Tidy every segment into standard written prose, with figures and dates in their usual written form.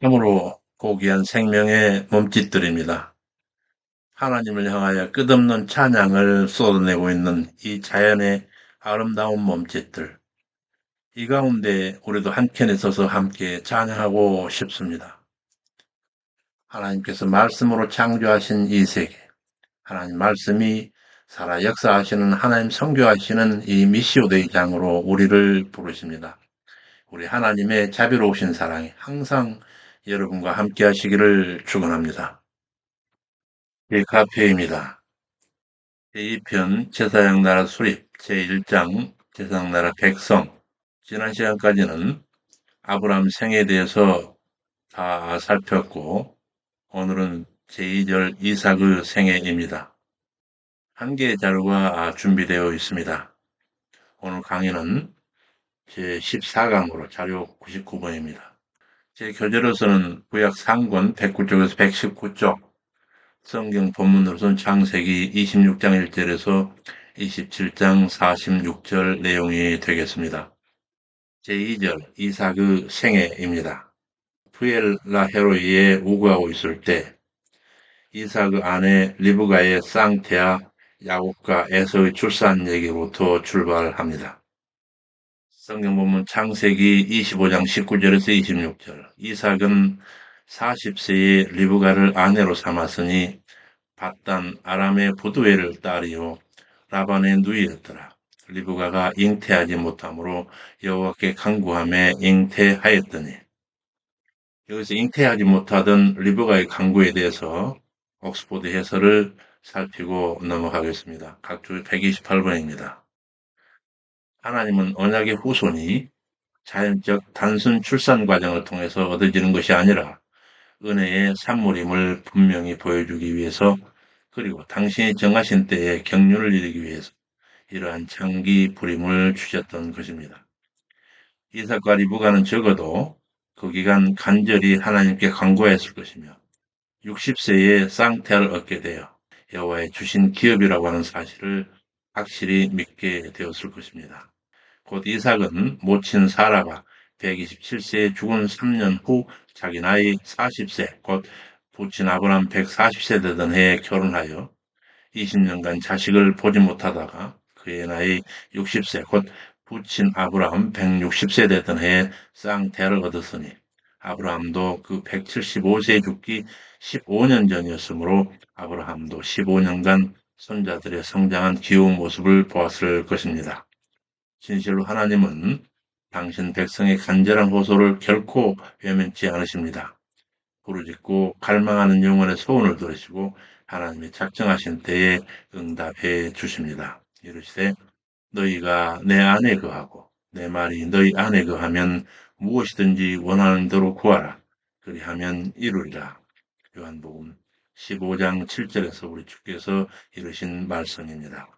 참으로 고귀한 생명의 몸짓들입니다. 하나님을 향하여 끝없는 찬양을 쏟아내고 있는 이 자연의 아름다운 몸짓들. 이 가운데 우리도 한켠에 서서 함께 찬양하고 싶습니다. 하나님께서 말씀으로 창조하신 이 세계, 하나님 말씀이 살아 역사하시는 하나님 선교하시는 이 미시오데이 장으로 우리를 부르십니다. 우리 하나님의 자비로우신 사랑이 항상 여러분과 함께 하시기를 축원합니다. 카페입니다. 제2편 제사장 나라 수립 제1장 제사장 나라 백성. 지난 시간까지는 아브라함 생에 대해서 다 살폈고 오늘은 제2절 이삭의 생애입니다. 한 개의 자료가 준비되어 있습니다. 오늘 강의는 제14강으로 자료 99번입니다. 제 교재로서는 구약 상권 109쪽에서 119쪽, 성경 본문으로서는 창세기 26장 1절에서 27장 46절 내용이 되겠습니다. 제2절 이삭의 생애입니다. 부엘라 헤로이에 우거하고 있을 때 이삭의 아내 리브가의 쌍테아 야곱과 에서의 출산 얘기부터 출발합니다. 성경 본문 창세기 25장 19절에서 26절. 이삭은 40세에 리브가를 아내로 삼았으니 밧단 아람의 부두엘을 딸이요 라반의 누이였더라. 리브가가 잉태하지 못하므로 여호와께 간구하며 잉태하였더니. 여기서 잉태하지 못하던 리브가의 간구에 대해서 옥스포드 해설을 살피고 넘어가겠습니다. 각주 128번입니다. 하나님은 언약의 후손이 자연적 단순 출산 과정을 통해서 얻어지는 것이 아니라 은혜의 산물임을 분명히 보여주기 위해서, 그리고 당신이 정하신 때에 경륜을 이루기 위해서 이러한 장기 불임을 주셨던 것입니다. 이삭과 리브가는 적어도 그 기간 간절히 하나님께 간구했을 것이며 60세에 쌍태를 얻게 되어 여호와의 주신 기업이라고 하는 사실을 확실히 믿게 되었을 것입니다. 곧 이삭은 모친 사라가 127세에 죽은 3년 후 자기 나이 40세, 곧 부친 아브라함 140세 되던 해에 결혼하여 20년간 자식을 보지 못하다가 그의 나이 60세, 곧 부친 아브라함 160세 되던 해에 쌍태를 얻었으니 아브라함도 그 175세에 죽기 15년 전이었으므로 아브라함도 15년간 손자들의 성장한 귀여운 모습을 보았을 것입니다. 진실로 하나님은 당신 백성의 간절한 호소를 결코 외면치 않으십니다. 부르짖고 갈망하는 영혼의 소원을 들으시고 하나님의 작정하신 때에 응답해 주십니다. 이르시되 너희가 내 안에 거하고 내 말이 너희 안에 거하면 무엇이든지 원하는 대로 구하라. 그리하면 이루리라. 요한복음 15장 7절에서 우리 주께서 이르신 말씀입니다.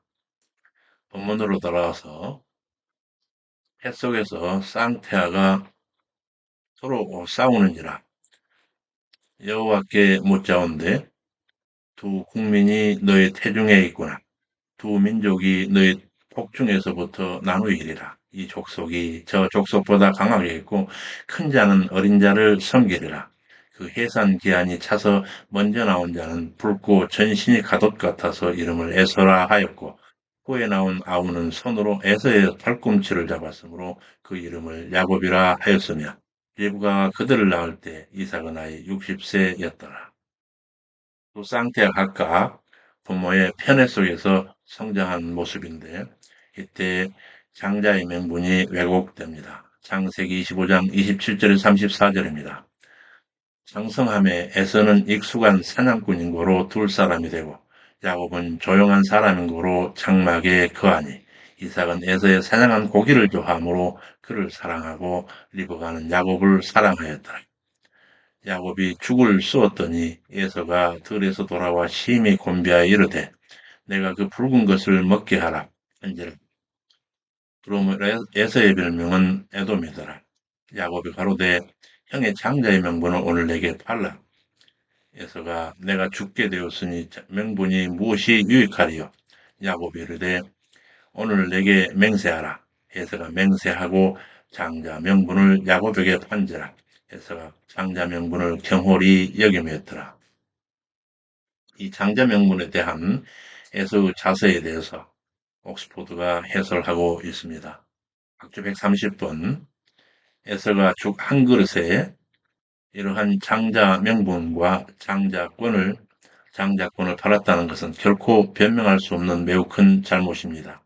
본문으로 돌아와서 해 속에서 쌍태아가 서로 싸우는지라 여호와께 묻자온대 두 국민이 너의 태중에 있구나. 두 민족이 너의 폭중에서부터 나누이리라. 이 족속이 저 족속보다 강하게 있고 큰 자는 어린 자를 섬기리라. 그 해산 기한이 차서 먼저 나온 자는 붉고 전신이 가돛 같아서 이름을 에서라 하였고 후에 나온 아우는 손으로 에서의 팔꿈치를 잡았으므로 그 이름을 야곱이라 하였으며 리브가가 그들을 낳을 때 이삭은 나이 60세였더라. 두 쌍태가 각각 부모의 편애 속에서 성장한 모습인데 이때 장자의 명분이 왜곡됩니다. 창세기 25장 27절에서 34절입니다. 장성함에 에서는 익숙한 사냥꾼인 거로 둘 사람이 되고 야곱은 조용한 사람인 거로 장막에 거하니 이삭은 에서의 사냥한 고기를 좋아하므로 그를 사랑하고 리브가는 야곱을 사랑하였더라. 야곱이 죽을 쏘았더니 에서가 들에서 돌아와 심히 곤비하여 이르되 내가 그 붉은 것을 먹게 하라. 한지라. 그러므로 에서의 별명은 에돔이더라. 야곱이 가로되 형의 장자의 명분을 오늘 내게 팔라. 에서가 내가 죽게 되었으니 명분이 무엇이 유익하리요? 야곱이 이르되 오늘 내게 맹세하라. 에서가 맹세하고 장자 명분을 야곱에게 판지라. 에서가 장자 명분을 경홀히 여김이었더라. 이 장자 명분에 대한 에서의 자서에 대해서 옥스포드가 해설하고 있습니다. 각주 130번 에서가 죽 한 그릇에 이러한 장자 명분과 장자권을 팔았다는 것은 결코 변명할 수 없는 매우 큰 잘못입니다.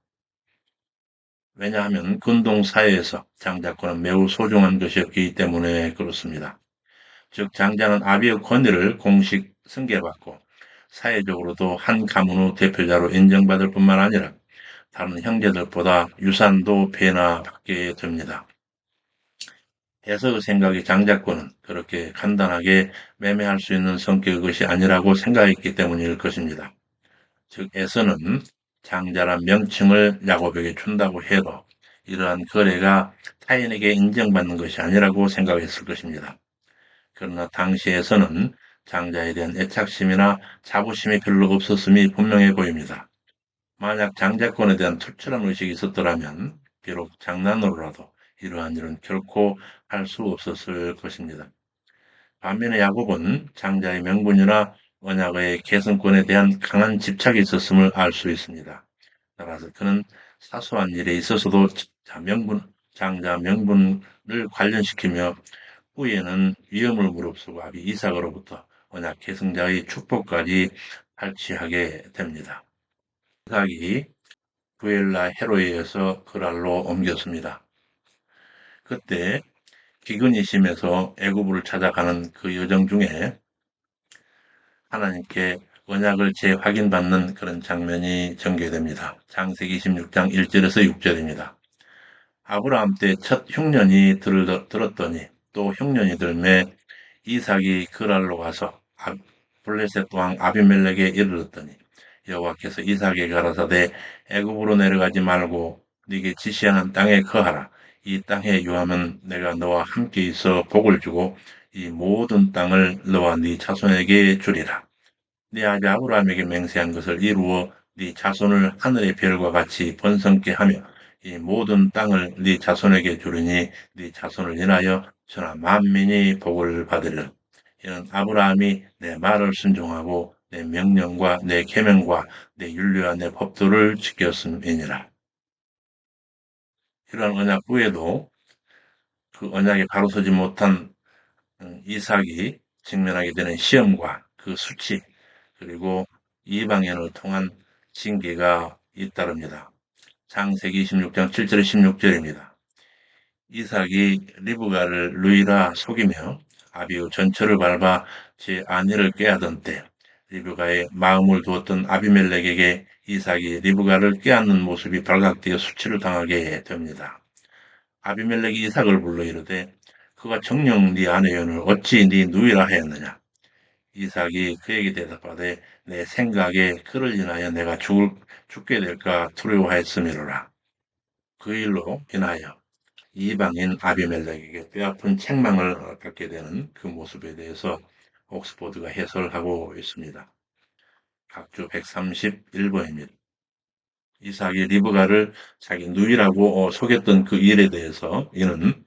왜냐하면 근동 사회에서 장자권은 매우 소중한 것이었기 때문에 그렇습니다. 즉 장자는 아비의 권위를 공식 승계받고 사회적으로도 한 가문의 대표자로 인정받을 뿐만 아니라 다른 형제들보다 유산도 배나 받게 됩니다. 해석의 생각이 장자권은 그렇게 간단하게 매매할 수 있는 성격의 것이 아니라고 생각했기 때문일 것입니다. 즉 에서는 장자란 명칭을 야곱에게 준다고 해도 이러한 거래가 타인에게 인정받는 것이 아니라고 생각했을 것입니다. 그러나 당시에서는 장자에 대한 애착심이나 자부심이 별로 없었음이 분명해 보입니다. 만약 장자권에 대한 투철한 의식이 있었더라면 비록 장난으로라도 이러한 일은 결코 할 수 없었을 것입니다. 반면에 야곱은 장자의 명분이나 언약의 계승권에 대한 강한 집착이 있었음을 알 수 있습니다. 따라서 그는 사소한 일에 있어서도 장자 명분을 관련시키며 후에는 위험을 무릅쓰고 아비 이삭으로부터 언약 계승자의 축복까지 발치하게 됩니다. 이삭이 부엘라 헤로에 의해서 그랄로 옮겼습니다. 그때 기근이 심해서 애굽을 찾아가는 그 여정 중에 하나님께 언약을 재확인받는 그런 장면이 전개됩니다. 창세기 26장 1절에서 6절입니다. 아브라함 때 첫 흉년이 들었더니 또 흉년이 들매 이삭이 그랄로 가서 블레셋 왕 아비멜렉에 이르렀더니 여호와께서 이삭에게 가라사대 애굽으로 내려가지 말고 네게 지시하는 땅에 거하라. 이 땅에 유하면 내가 너와 함께 있어 복을 주고 이 모든 땅을 너와 네 자손에게 주리라. 네 아비 아브라함에게 맹세한 것을 이루어 네 자손을 하늘의 별과 같이 번성케 하며 이 모든 땅을 네 자손에게 주리니 네 자손을 인하여 천하 만민이 복을 받으리라. 이는 아브라함이 내 말을 순종하고 내 명령과 내 계명과 내 윤례와 내 법도를 지켰음이니라. 이러한 언약 후에도 그 언약에 바로 서지 못한 이삭이 직면하게 되는 시험과 그 수치 그리고 이방인을 통한 징계가 잇따릅니다. 창세기 26장 7절 16절입니다. 이삭이 리브가를 루이라 속이며 아비의 전처를 밟아 제 아내를 꾀하던 때 리브가의 마음을 두었던 아비멜렉에게 이삭이 리브가를 꾀하는 모습이 발각되어 수치를 당하게 됩니다. 아비멜렉이 이삭을 불러 이르되 그가 정녕 네 아내연을 어찌 네 누이라 하였느냐. 이삭이 그에게 대답하되 내 생각에 그를 인하여 내가 죽게 될까 두려워하였음이로라. 그 일로 인하여 이방인 아비멜렉에게 뼈아픈 책망을 받게 되는 그 모습에 대해서 옥스포드가 해설하고 있습니다. 각주 131번입니다. 이삭이 리브가를 자기 누이라고 속였던 그 일에 대해서 이는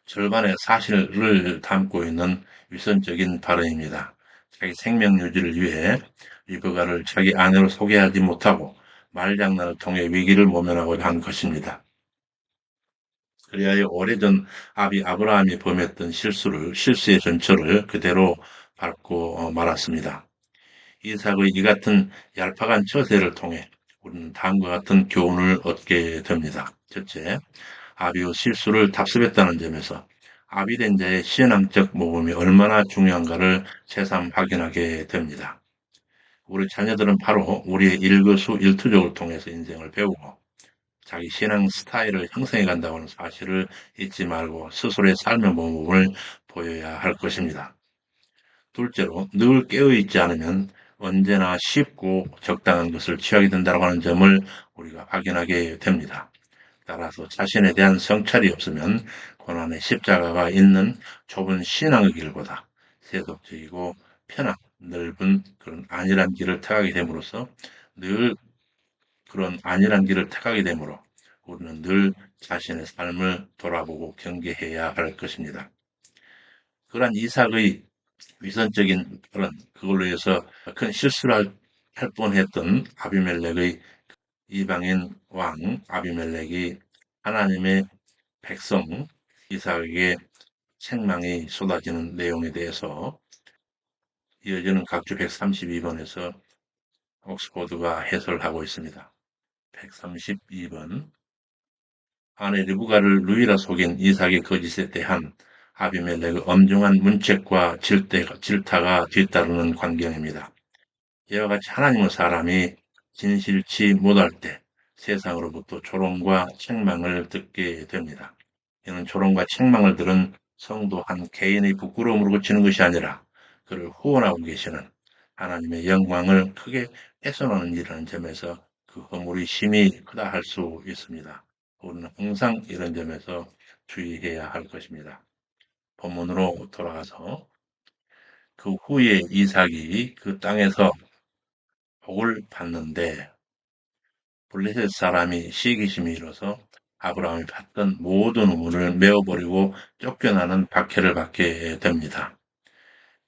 절반의 사실을 담고 있는 위선적인 발언입니다. 자기 생명 유지를 위해 리브가를 자기 아내로 소개하지 못하고 말장난을 통해 위기를 모면하고자 한 것입니다. 그리하여 오래전 아비 아브라함이 범했던 실수의 전철을 그대로 밟고 말았습니다. 이삭의 이 같은 얄팍한 처세를 통해 우리는 다음과 같은 교훈을 얻게 됩니다. 첫째, 아비의 실수를 답습했다는 점에서 아비된 자의 신앙적 모범이 얼마나 중요한가를 새삼 확인하게 됩니다. 우리 자녀들은 바로 우리의 일거수일투족을 통해서 인생을 배우고 자기 신앙 스타일을 형성해 간다고 하는 사실을 잊지 말고 스스로의 삶의 모범을 보여야 할 것입니다. 둘째로 늘 깨어있지 않으면 언제나 쉽고 적당한 것을 취하게 된다고 하는 점을 우리가 확인하게 됩니다. 따라서 자신에 대한 성찰이 없으면 고난의 십자가가 있는 좁은 신앙의 길보다 세속적이고 편한 넓은 그런 안일한 길을 택하게 됨으로써 늘 그런 안일한 길을 택하게 되므로 우리는 늘 자신의 삶을 돌아보고 경계해야 할 것입니다. 그러한 이삭의 위선적인 그걸로 해서 큰 실수를 할 뻔했던 아비멜렉의 이방인 왕 아비멜렉이 하나님의 백성 이삭에게 책망이 쏟아지는 내용에 대해서 이어지는 각주 132번에서 옥스포드가 해설하고 있습니다. 132번 아내 리브가를 루이라 속인 이삭의 거짓에 대한 아비멜렉의 엄중한 문책과 질타가 뒤따르는 광경입니다. 이와 같이 하나님의 사람이 진실치 못할 때 세상으로부터 조롱과 책망을 듣게 됩니다. 이는 조롱과 책망을 들은 성도 한 개인의 부끄러움으로 그치는 것이 아니라 그를 후원하고 계시는 하나님의 영광을 크게 훼손하는 일이라는 점에서 그 허물이 심히 크다 할 수 있습니다. 우리는 항상 이런 점에서 주의해야 할 것입니다. 본문으로 돌아가서 그 후에 이삭이 그 땅에서 복을 받는데 블레셋 사람이 시기심이 일어서 아브라함이 받던 모든 우물을 메어버리고 쫓겨나는 박해를 받게 됩니다.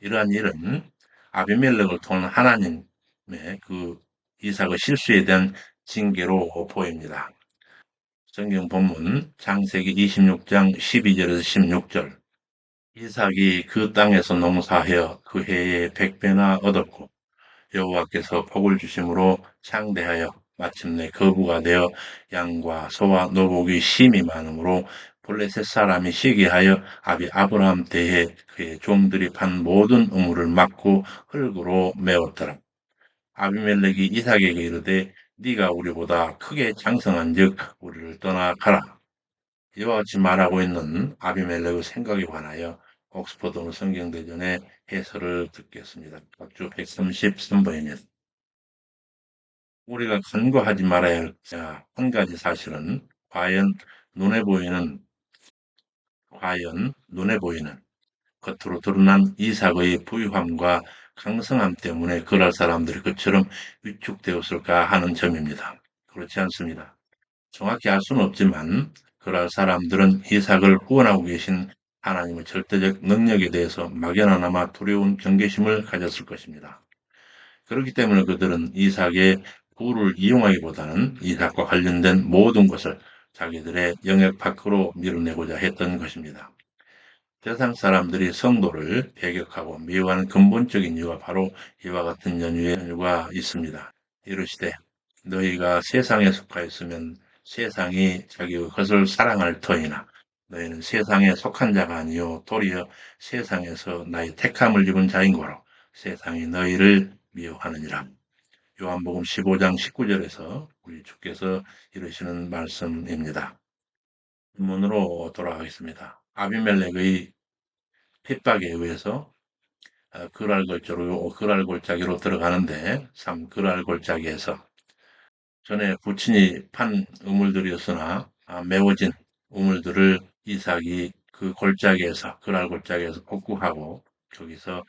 이러한 일은 아비멜렉을 통한 하나님의 그 이삭의 실수에 대한 징계로 보입니다. 성경 본문 창세기 26장 12절에서 16절 이삭이 그 땅에서 농사하여 그 해에 100배나 얻었고 여호와께서 복을 주심으로 창대하여 마침내 거부가 되어 양과 소와 노복이 심히 많으므로 블레셋 사람이 시기하여 아비 아브라함 대해 그의 종들이 판 모든 우물을 막고 흙으로 메웠더라. 아비멜렉이 이삭에게 이르되 네가 우리보다 크게 장성한즉 우리를 떠나 가라. 이와 같이 말하고 있는 아비멜렉의 생각에 관하여 옥스퍼드 성경대전의 해설을 듣겠습니다. 각주 133번입니다. 우리가 간과하지 말아야 할 한 가지 사실은 과연 눈에 보이는 겉으로 드러난 이삭의 부유함과 강성함 때문에 그럴 사람들이 그처럼 위축되었을까 하는 점입니다. 그렇지 않습니다. 정확히 알 수는 없지만 그럴 사람들은 이삭을 후원하고 계신 하나님의 절대적 능력에 대해서 막연하나마 두려운 경계심을 가졌을 것입니다. 그렇기 때문에 그들은 이삭의 부를 이용하기보다는 이삭과 관련된 모든 것을 자기들의 영역 밖으로 밀어내고자 했던 것입니다. 세상 사람들이 성도를 배격하고 미워하는 근본적인 이유가 바로 이와 같은 연유가 있습니다. 이르시되 너희가 세상에 속하였으면 세상이 자기의 것을 사랑할 터이나 너희는 세상에 속한 자가 아니요 도리어 세상에서 나의 택함을 입은 자인 거로 세상이 너희를 미워하느니라. 요한복음 15장 19절에서 우리 주께서 이르시는 말씀입니다. 본문으로 돌아가겠습니다. 아비멜렉의 핍박에 의해서 그랄 골짜기로 들어가는데 참 그랄 골짜기에서 전에 부친이 판 우물들이었으나 메워진 우물들을 이삭이 그 골짜기에서 그랄 골짜기에서 복구하고 거기서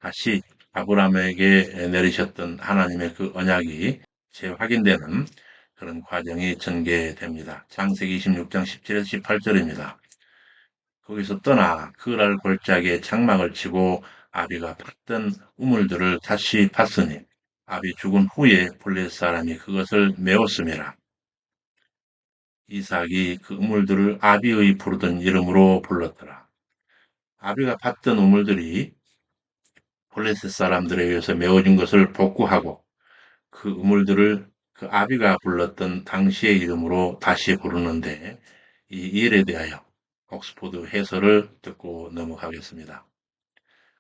다시 아브라함에게 내리셨던 하나님의 그 언약이 재확인되는 그런 과정이 전개됩니다. 창세기 26장 17에서 18절입니다. 거기서 떠나 그랄 골짜기에 장막을 치고 아비가 팠던 우물들을 다시 팠으니 아비 죽은 후에 블레셋 사람이 그것을 메웠음이라. 이삭이 그 우물들을 아비의 부르던 이름으로 불렀더라. 아비가 팠던 우물들이 블레셋 사람들에 의해서 메워진 것을 복구하고 그 우물들을 그 아비가 불렀던 당시의 이름으로 다시 부르는데 이 일에 대하여 옥스포드 해설을 듣고 넘어가겠습니다.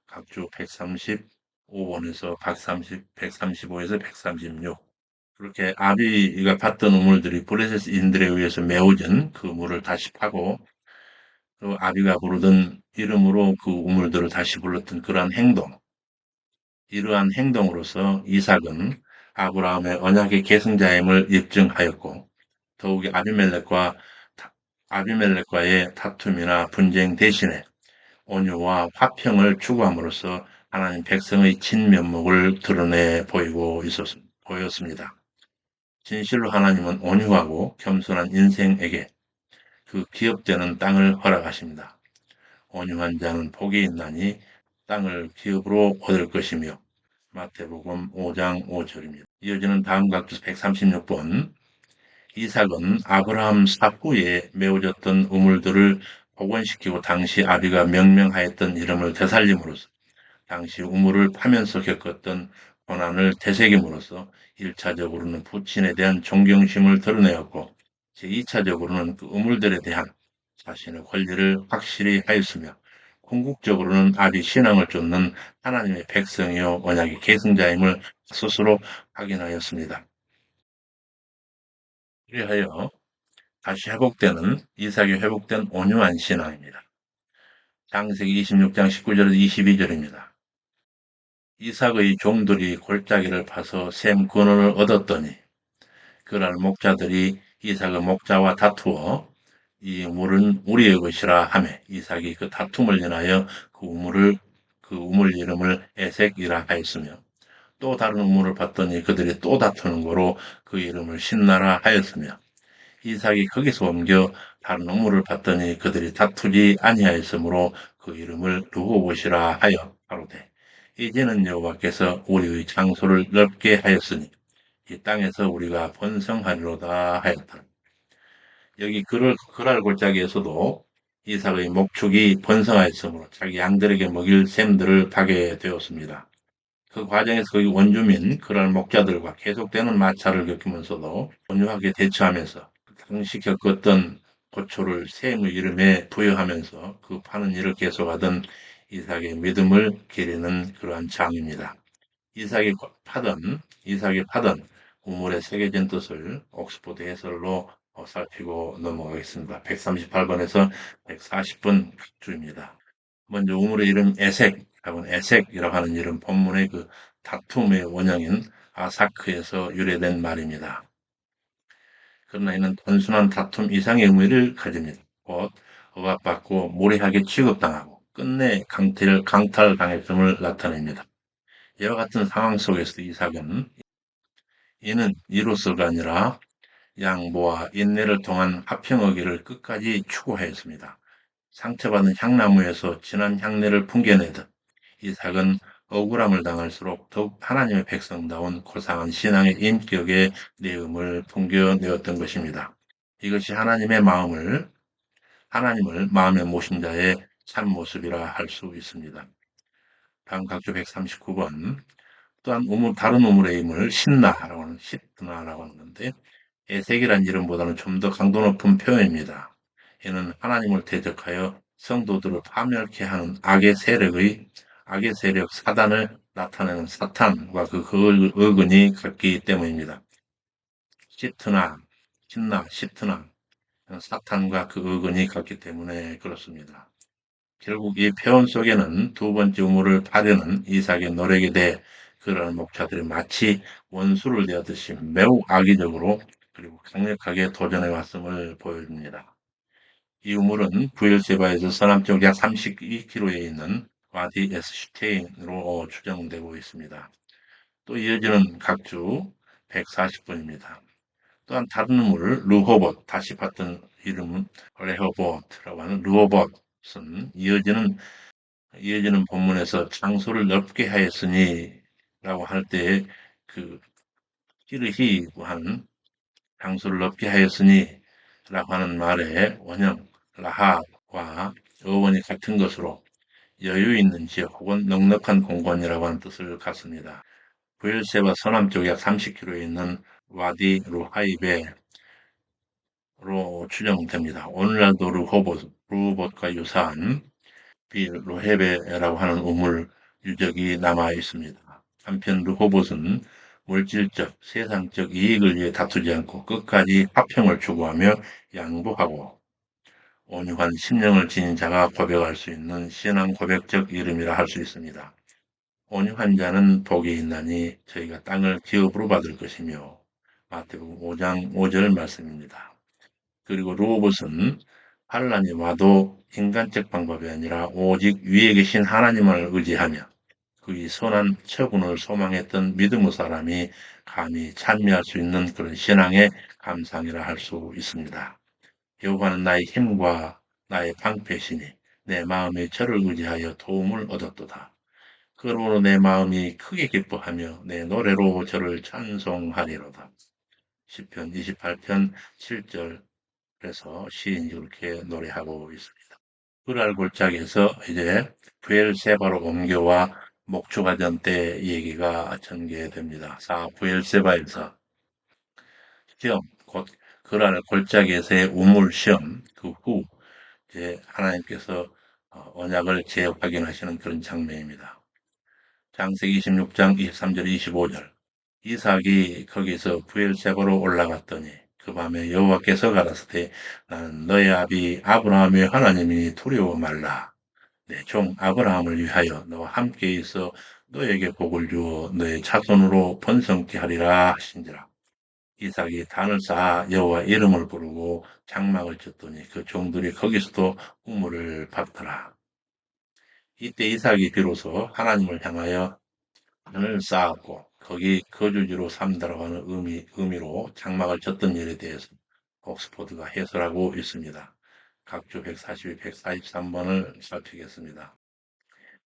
각주 135번에서 135에서 136 그렇게 아비가 봤던 우물들이 블레셋인들에 의해서 메워진 그 우물을 다시 파고 또 아비가 부르던 이름으로 그 우물들을 다시 불렀던 그러한 행동 이러한 행동으로서 이삭은 아브라함의 언약의 계승자임을 입증하였고 더욱이 아비멜렉과의 다툼이나 분쟁 대신에 온유와 화평을 추구함으로써 하나님 백성의 진면목을 드러내 보였습니다. 진실로 하나님은 온유하고 겸손한 인생에게 그 기업되는 땅을 허락하십니다. 온유한 자는 복이 있나니 땅을 기업으로 얻을 것이며 마태복음 5장 5절입니다. 이어지는 다음 각주 136번 이삭은 아브라함 사후에 메워졌던 우물들을 복원시키고 당시 아비가 명명하였던 이름을 되살림으로써 당시 우물을 파면서 겪었던 고난을 되새김으로써 1차적으로는 부친에 대한 존경심을 드러내었고 제2차적으로는 그 우물들에 대한 자신의 권리를 확실히 하였으며 궁극적으로는 아비 신앙을 쫓는 하나님의 백성이요 언약의 계승자임을 스스로 확인하였습니다. 그리하여 다시 회복되는 이삭이 회복된 온유한 신앙입니다. 창세기 26장 19절에서 22절입니다. 이삭의 종들이 골짜기를 파서 샘 근원을 얻었더니 그날 목자들이 이삭의 목자와 다투어 이 우물은 우리의 것이라 하며 이삭이 그 다툼을 인하여 그 우물 이름을 에색이라 하였으며 또 다른 우물을 봤더니 그들이 또 다투는 거로 그 이름을 신나라 하였으며 이삭이 거기서 옮겨 다른 우물을 봤더니 그들이 다투지 아니하였으므로 그 이름을 르호봇이라 하여 가로되 이제는 여호와께서 우리의 장소를 넓게 하였으니 이 땅에서 우리가 번성하리로다 하였다. 여기 그랄 골짜기에서도 이삭의 목축이 번성하였으므로 자기 양들에게 먹일 샘들을 파게 되었습니다. 그 과정에서 거기 원주민 그랄 목자들과 계속되는 마찰을 겪으면서도 온유하게 대처하면서 당시 겪었던 고초를 샘의 이름에 부여하면서 그 파는 일을 계속하던 이삭의 믿음을 기리는 그러한 장입니다. 이삭이 파던 우물에 새겨진 뜻을 옥스포드 해설로 살피고 넘어가겠습니다. 138번에서 140번 주입니다. 먼저 우물의 이름 에색이라고 하는 이름 본문의 그 다툼의 원형인 아사크에서 유래된 말입니다. 그러나 이는 단순한 다툼 이상의 의미를 가집니다. 곧 억압받고 무례하게 취급당하고 끝내 강탈당했음을 나타냅니다. 이와 같은 상황 속에서 이삭은 이는 이로서가 아니라 양보와 인내를 통한 화평하기를 끝까지 추구하였습니다. 상처받은 향나무에서 진한 향내를 풍겨내듯 이삭은 억울함을 당할수록 더욱 하나님의 백성다운 고상한 신앙의 인격의 내음을 풍겨내었던 것입니다. 이것이 하나님을 마음에 모신 자의 참 모습이라 할 수 있습니다. 다음 각주 139번 또한 다른 우물의 임을 시트나라고 하는 건데 에색이란 이름보다는 좀 더 강도 높은 표현입니다. 이는 하나님을 대적하여 성도들을 파멸케 하는 악의 세력 사단을 나타내는 사탄과 그 어근이 같기 때문입니다. 시트나 사탄과 그 어근이 같기 때문에 그렇습니다. 결국 이 표현 속에는 두 번째 우물을 파려는 이삭의 노력에 대해 그러한 목자들이 마치 원수를 대하듯이 매우 악의적으로 그리고 강력하게 도전해 왔음을 보여줍니다. 이 우물은 부엘세바에서 서남쪽 약 32km에 있는 와디 에스슈테인으로 추정되고 있습니다. 또 이어지는 각주 140번입니다. 또한 다른 우물 다시 봤던 이름은 레호봇이라고 하는 르호봇은 이어지는 본문에서 장소를 넓게 하였으니 라고 할 때에 그 찌르히고 하는 장소를 넓게 하였으니 라고 하는 말의 원형 라합과 어원이 같은 것으로 여유 있는 지역 혹은 넉넉한 공간이라고 하는 뜻을 갖습니다. 부엘세바 서남쪽 약 30km에 있는 와디 루하이베로 추정됩니다. 오늘날도 르호봇과 유사한 빌로헤베라고 하는 우물 유적이 남아 있습니다. 한편 르호봇은 물질적, 세상적 이익을 위해 다투지 않고 끝까지 화평을 추구하며 양보하고 온유한 심령을 지닌 자가 고백할 수 있는 신앙 고백적 이름이라 할 수 있습니다. 온유한 자는 복이 있나니 저희가 땅을 기업으로 받을 것이며 마태복음 5장 5절 말씀입니다. 그리고 르호봇은 환란이 와도 인간적 방법이 아니라 오직 위에 계신 하나님을 의지하며 그의 선한 처분을 소망했던 믿음의 사람이 감히 찬미할 수 있는 그런 신앙의 감상이라 할 수 있습니다. 여호와는 나의 힘과 나의 방패시니 내 마음이 저를 의지하여 도움을 얻었도다. 그러므로 내 마음이 크게 기뻐하며 내 노래로 저를 찬송하리로다. 시편 28편 7절에서 시인이 그렇게 노래하고 있습니다. 그랄 골짜기에서 이제 부엘세바로 옮겨와 목축하던 때 얘기가 전개됩니다. 부엘세바에서 시험, 곧 그랄 골짜기에서의 우물 시험, 그 후 이제 하나님께서 언약을 재확인하시는 그런 장면입니다. 창세기 26장 23절 25절. 이삭이 거기서 부엘세바로 올라갔더니 그 밤에 여호와께서 가라사대 나는 너의 아비 아브라함의 하나님이니 두려워 말라. 내 종 아브라함을 위하여 너와 함께 있어 너에게 복을 주어 너의 자손으로 번성케 하리라 하신지라. 이삭이 단을 쌓아 여호와 이름을 부르고 장막을 쳤더니 그 종들이 거기서도 우물을 받더라. 이때 이삭이 비로소 하나님을 향하여 단을 쌓았고 거기 거주지로 삼다라고 하는 의미로 장막을 쳤던 일에 대해서 옥스포드가 해설하고 있습니다. 각주 142, 143번을 살피겠습니다.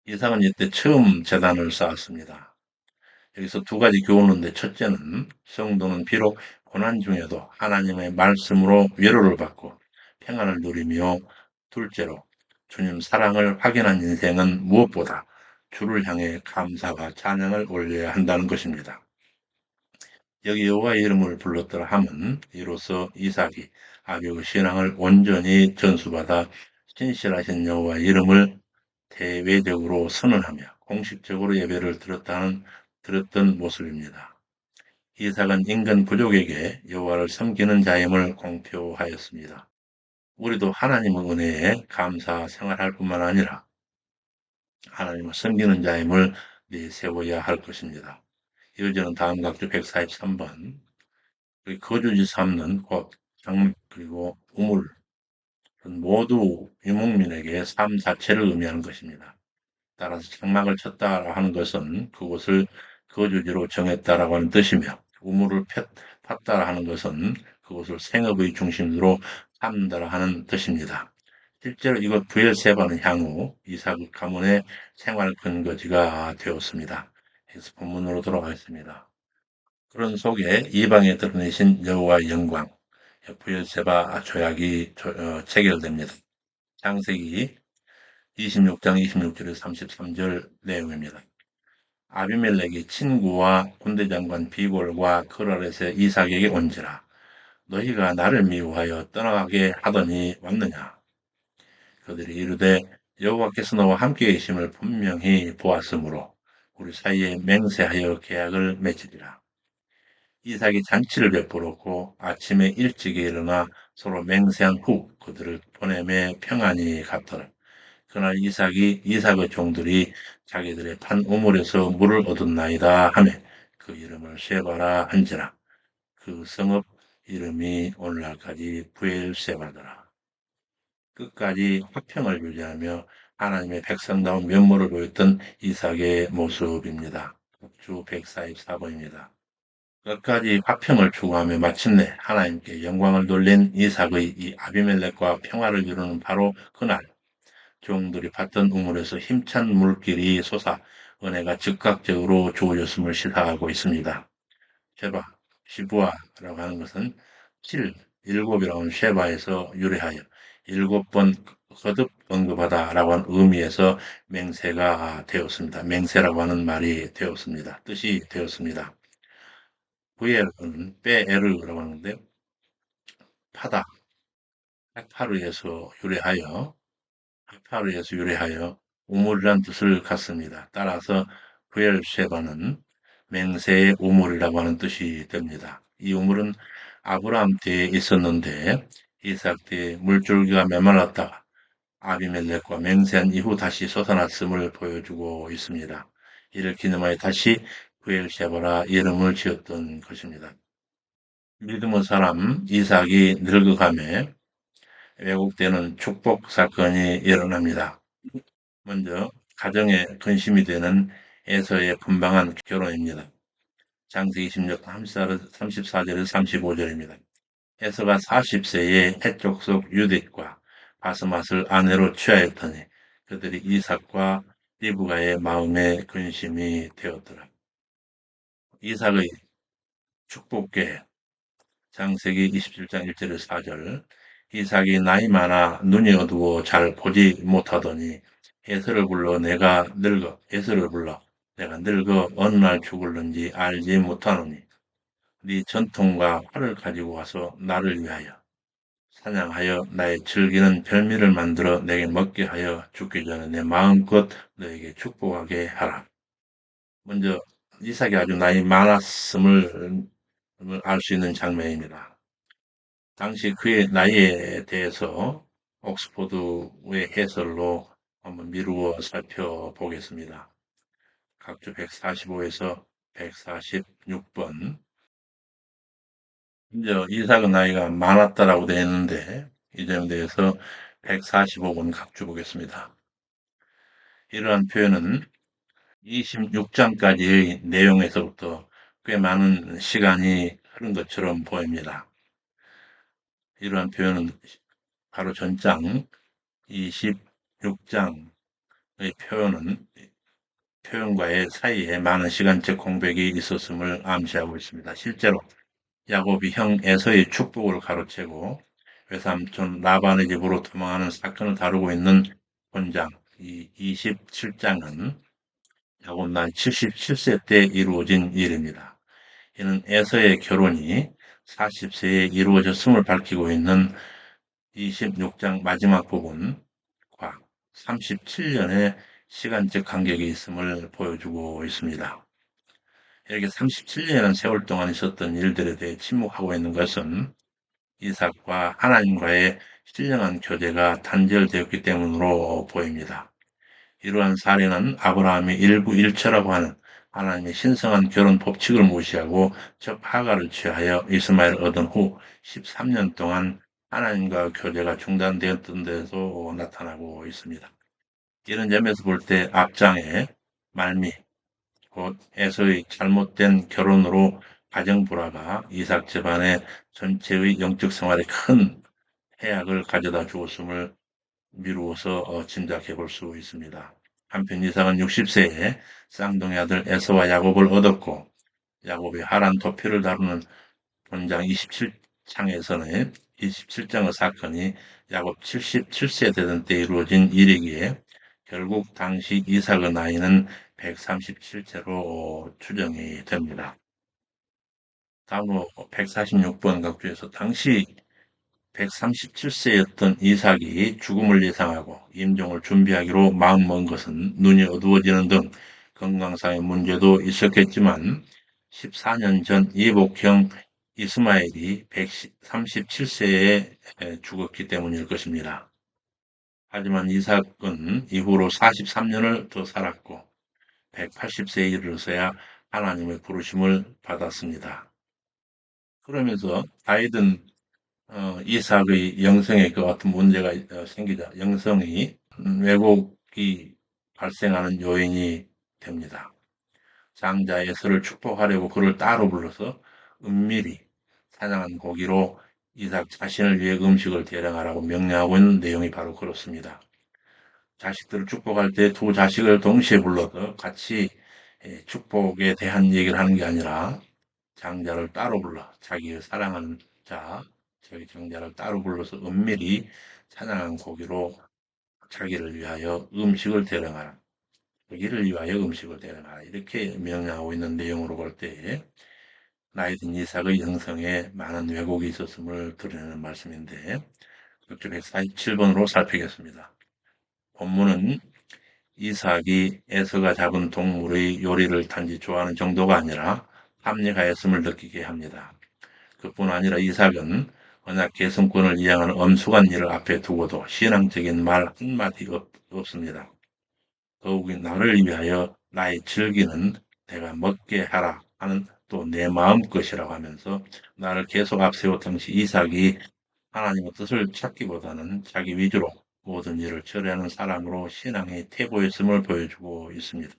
이삭은 이때 처음 제단을 쌓았습니다. 여기서 두 가지 교훈인데 첫째는 성도는 비록 고난 중에도 하나님의 말씀으로 위로를 받고 평안을 누리며 둘째로 주님 사랑을 확인한 인생은 무엇보다 주를 향해 감사와 찬양을 올려야 한다는 것입니다. 여기 여호와의 이름을 불렀더라 함은 이로써 이삭이 아비의 신앙을 온전히 전수받아 신실하신 여호와의 이름을 대외적으로 선언하며 공식적으로 예배를 드렸던 모습입니다. 이삭은 인간 부족에게 여호와를 섬기는 자임을 공표하였습니다. 우리도 하나님의 은혜에 감사 생활할 뿐만 아니라 하나님을 섬기는 자임을 내세워야 할 것입니다. 이어지는 다음 각주 143번 거주지 삼는 곧 장 그리고 우물 모두 유목민에게 삶 자체를 의미하는 것입니다. 따라서 장막을 쳤다 하는 것은 그곳을 거주지로 정했다라고 하는 뜻이며 우물을 팠다 하는 것은 그곳을 생업의 중심으로 삼다 하는 뜻입니다. 실제로 이곳 부엘세바는 향후 이삭 가문의 생활 근거지가 되었습니다. 그래서 본문으로 돌아가겠습니다. 그런 속에 이방에 드러내신 여호와의 영광, 부엘세바 조약이 체결됩니다. 창세기 26장 26절에서 33절 내용입니다. 아비멜렉이 친구와 군대장관 비골과 그랄에서 이삭에게 온지라 너희가 나를 미워하여 떠나가게 하더니 왔느냐 그들이 이르되 여호와께서 너와 함께 계심을 분명히 보았으므로 우리 사이에 맹세하여 계약을 맺으리라. 이삭이 잔치를 베풀었고 아침에 일찍이 일어나 서로 맹세한 후 그들을 보내매 평안히 갔더라. 그날 이삭의 종들이 자기들의 판 우물에서 물을 얻었나이다 하며 그 이름을 세바라 한지라. 그 성읍 이름이 오늘날까지 부엘세바더라. 끝까지 화평을 유지하며 하나님의 백성다운 면모를 보였던 이삭의 모습입니다. 주 144번입니다. 끝까지 화평을 추구하며 마침내 하나님께 영광을 돌린 이삭의 이 아비멜렉과 평화를 이루는 바로 그날 종들이 팠던 우물에서 힘찬 물길이 솟아 은혜가 즉각적으로 주어졌음을 시사하고 있습니다. 쉐바, 시부아라고 하는 것은 7이라고 하는 쉐바에서 유래하여 7번 거듭 언급하다라고 하는 의미에서 맹세가 되었습니다. 맹세라고 하는 말이 되었습니다. 뜻이 되었습니다. 부엘은 빼에르라고 하는데 파다, 페파르에서 유래하여 우물이란 뜻을 갖습니다. 따라서 부엘쉐바는 맹세의 우물이라고 하는 뜻이 됩니다. 이 우물은 아브라함 때에 있었는데 이삭 때에 물줄기가 메말랐다가 아비멜렉과 맹세한 이후 다시 솟아났음을 보여주고 있습니다. 이를 기념하여 다시 부엘쉐바라 이름을 지었던 것입니다. 믿음의 사람 이삭이 늙어가며 왜곡되는 축복 사건이 일어납니다. 먼저 가정에 근심이 되는 에서의 분방한 결혼입니다. 창세기 16장 34절에서 35절입니다. 에서가 40세에 해족 속 유딧과 바스맛을 아내로 취하였더니 그들이 이삭과 리브가의 마음에 근심이 되었더라. 이삭의 축복계 창세기 27장 1절에서 4절. 이삭이 나이 많아 눈이 어두워 잘 보지 못하더니 에서를 불러 내가 늙어 어느 날 죽을는지 알지 못하노니 네 전통과 활을 가지고 와서 나를 위하여 사냥하여 나의 즐기는 별미를 만들어 내게 먹게 하여 죽기 전에 내 마음껏 너에게 축복하게 하라. 먼저 이삭이 아주 나이 많았음을 알 수 있는 장면입니다. 당시 그의 나이에 대해서 옥스포드의 해설로 한번 미루어 살펴보겠습니다. 각주 145에서 146번. 이제 이삭은 나이가 많았다라고 되어 있는데 이 점에 대해서 145번 각주 보겠습니다. 이러한 표현은 26장까지의 내용에서부터 꽤 많은 시간이 흐른 것처럼 보입니다. 이러한 표현은 바로 전장 26장의 표현과의 사이에 많은 시간적 공백이 있었음을 암시하고 있습니다. 실제로 야곱이 형 에서의 축복을 가로채고 외삼촌 라반의 집으로 도망하는 사건을 다루고 있는 본장 이 27장은 야곱 난 77세 때 이루어진 일입니다. 이는 에서의 결혼이 40세에 이루어졌음을 밝히고 있는 26장 마지막 부분과 37년의 시간적 간격이 있음을 보여주고 있습니다. 이렇게 37년이라는 세월 동안 있었던 일들에 대해 침묵하고 있는 것은 이삭과 하나님과의 신령한 교제가 단절되었기 때문으로 보입니다. 이러한 사례는 아브라함의 일부일처라고 하는 하나님의 신성한 결혼 법칙을 무시하고 즉 하가를 취하여 이스마엘을 얻은 후 13년 동안 하나님과 교제가 중단되었던 데서 나타나고 있습니다. 이런 점에서 볼 때 앞장의 말미, 곧 에서의 잘못된 결혼으로 가정 불화가 이삭 집안의 전체의 영적 생활에 큰 해악을 가져다 주었음을 미루어서 짐작해 볼 수 있습니다. 한편 이삭은 60세에 쌍둥이 아들 에서와 야곱을 얻었고 야곱의 하란 도피를 다루는 본장 27장에서는 27장의 사건이 야곱 77세 되던 때 이루어진 일이기에 결국 당시 이삭의 나이는 137세로 추정이 됩니다. 다음으로 146번 각주에서 당시 137세였던 이삭이 죽음을 예상하고 임종을 준비하기로 마음먹은 것은 눈이 어두워지는 등 건강상의 문제도 있었겠지만 14년 전 이복형 이스마엘이 137세에 죽었기 때문일 것입니다. 하지만 이삭은 이후로 43년을 더 살았고 180세에 이르러서야 하나님의 부르심을 받았습니다. 그러면서 다윗은 이삭의 영성에 그 같은 문제가 생기자 영성이 왜곡이 발생하는 요인이 됩니다. 장자 에서를 축복하려고 그를 따로 불러서 은밀히 사냥한 고기로 이삭 자신을 위해 음식을 대령하라고 명령하고 있는 내용이 바로 그렇습니다. 자식들을 축복할 때 두 자식을 동시에 불러서 같이 축복에 대한 얘기를 하는 게 아니라 장자를 따로 불러 자기를 사랑하는 자기 장자를 따로 불러서 은밀히 사냥한 고기로 자기를 위하여 음식을 대령하라. 자기를 위하여 음식을 대령하라. 이렇게 명령하고 있는 내용으로 볼 때 나이 든 이삭의 영성에 많은 왜곡이 있었음을 드러내는 말씀인데 역주 147번으로 살피겠습니다. 본문은 이삭이 에서가 잡은 동물의 요리를 단지 좋아하는 정도가 아니라 합리화했음을 느끼게 합니다. 그뿐 아니라 이삭은 언약 계승권을 이양하는 엄숙한 일을 앞에 두고도 신앙적인 말 한마디 없습니다. 더욱이 나를 위하여 나의 즐기는 내가 먹게 하라 하는 또 내 마음 것이라고 하면서 나를 계속 앞세워 당시 이삭이 하나님의 뜻을 찾기보다는 자기 위주로 모든 일을 처리하는 사람으로 신앙의 태보였음을 보여주고 있습니다.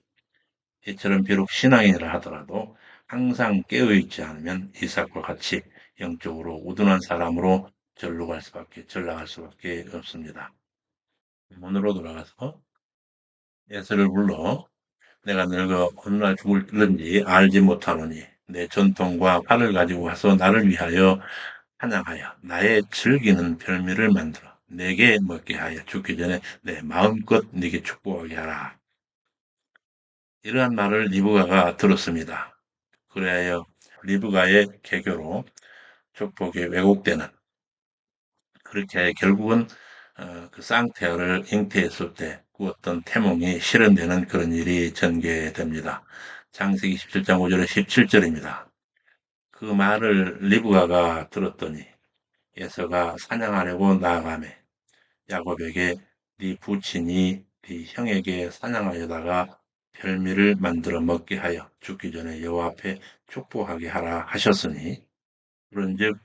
이처럼 비록 신앙이라 하더라도 항상 깨어있지 않으면 이삭과 같이 영적으로 우둔한 사람으로 전락할 수밖에 없습니다. 문으로 돌아가서 예수를 불러 내가 늙어 어느 날 죽을는지 알지 못하노니 내 전통과 활을 가지고 와서 나를 위하여 찬양하여 나의 즐기는 별미를 만들어 내게 먹게 하여 죽기 전에 내 마음껏 네게 축복하게 하라. 이러한 말을 리브가가 들었습니다. 그래야 리브가의 개교로 축복이 왜곡되는 그렇게 결국은 그 쌍태를 잉태했을 때 꾸었던 태몽이 실현되는 그런 일이 전개됩니다. 창세기 17장 5절에 17절입니다. 그 말을 리브가가 들었더니 에서가 사냥하려고 나아가매 야곱에게 네 부친이 네 형에게 사냥하려다가 별미를 만들어 먹게 하여 죽기 전에 여호와 앞에 축복하게 하라 하셨으니 그런즉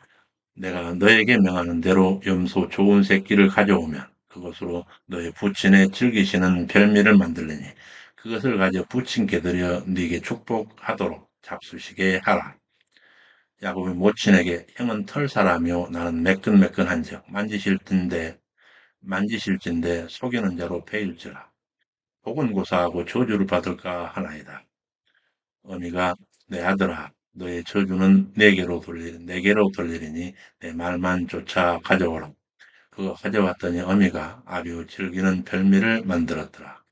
내가 너에게 명하는 대로 염소 좋은 새끼를 가져오면 그것으로 너의 부친의 즐기시는 별미를 만들리니 그것을 가져 부친께 드려 네게 축복하도록 잡수시게 하라. 야곱이 모친에게 형은 털사라며 나는 매끈매끈한즉 만지실진데 속이는 자로 베일지라. 복은 고사하고 저주를 받을까 하나이다. 어미가 내 아들아 너의 저주는 내게로 돌리리니 내 말만 쫓아 가져오라. 그거 가져왔더니 어미가 아비의 즐기는 별미를 만들었더라.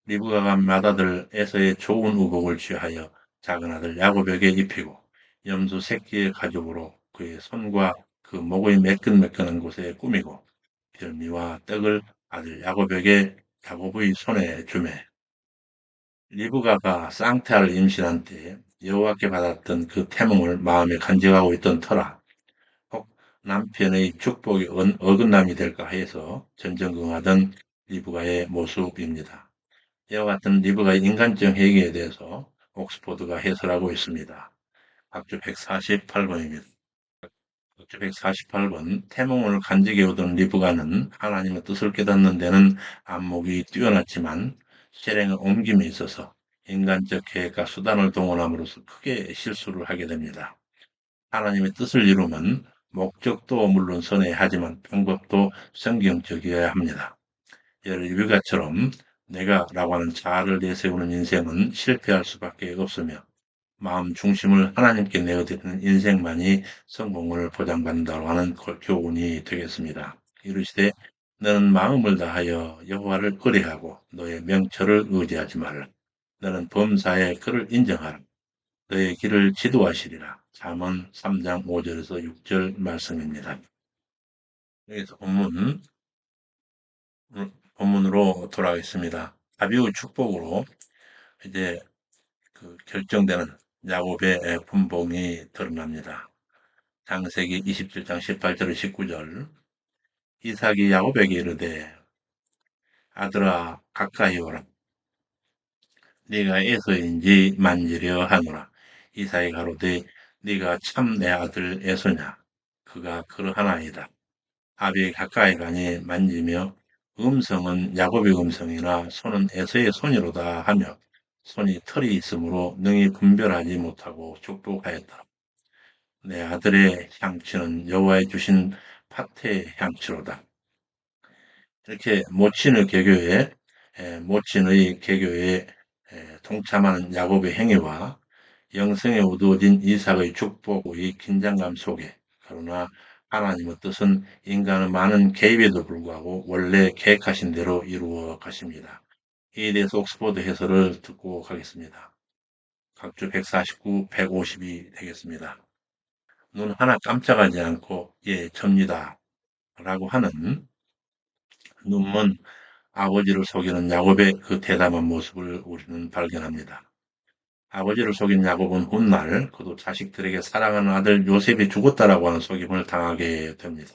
리브가가 맏아들 에서의 좋은 의복을 취하여 작은 아들 야곱에게 입히고 염소 새끼의 가죽으로 그의 손과 그 목의 매끈매끈한 곳에 꾸미고 별미와 떡을 아들 야곱의 손에 주매 리브가가 쌍태를 임신한 때에 여호와께 받았던 그 태몽을 마음에 간직하고 있던 터라 혹 남편의 축복이 어긋남이 될까 해서 전전긍하던 리브가의 모습입니다. 이와 같은 리브가의 인간적 회개에 대해서 옥스포드가 해설하고 있습니다. 각주 148번입니다. 각주 148번 태몽을 간직해 오던 리브가는 하나님의 뜻을 깨닫는 데는 안목이 뛰어났지만 실행을 옮김에 있어서 인간적 계획과 수단을 동원함으로써 크게 실수를 하게 됩니다. 하나님의 뜻을 이루면 목적도 물론 선해야 하지만 방법도 성경적이어야 합니다. 예를 리브가처럼 내가라고 하는 자아를 내세우는 인생은 실패할 수밖에 없으며 마음 중심을 하나님께 내어드리는 인생만이 성공을 보장받는다고 하는 교훈이 되겠습니다. 이르시되 너는 마음을 다하여 여호와를 의뢰하고 너의 명철을 의지하지 말라. 너는 범사에 그를 인정하라. 너의 길을 지도하시리라. 잠언 3장 5절에서 6절 말씀입니다. 여기서 본문으로 돌아가겠습니다. 아비의 축복으로 이제 그 결정되는 야곱의 분봉이 드러납니다. 창세기 27장 18절 19절 이삭이 야곱에게 이르되 아들아 가까이 오라 네가 에서인지 만지려 하노라. 이삭이 가로되 네가 참 내 아들 에서냐 그가 그러하나이다. 아비 가까이 가니 만지며 음성은 야곱의 음성이나 손은 에서의 손이로다 하며 손이 털이 있으므로 능히 분별하지 못하고 축복하였다. 내 아들의 향취는 여호와의 주신 팥의 향취로다. 이렇게 모친의 개교에 동참하는 야곱의 행위와 영성에 어두워진 이삭의 축복의 긴장감 속에 그러나 하나님의 뜻은 인간의 많은 개입에도 불구하고 원래 계획하신 대로 이루어 가십니다. 이에 대해서 옥스포드 해설을 듣고 가겠습니다. 각주 149, 150이 되겠습니다. 눈 하나 깜짝하지 않고 예, 접니다. 라고 하는 눈먼 아버지를 속이는 야곱의 그 대담한 모습을 우리는 발견합니다. 아버지를 속인 야곱은 훗날 그도 자식들에게 사랑하는 아들 요셉이 죽었다라고 하는 속임을 당하게 됩니다.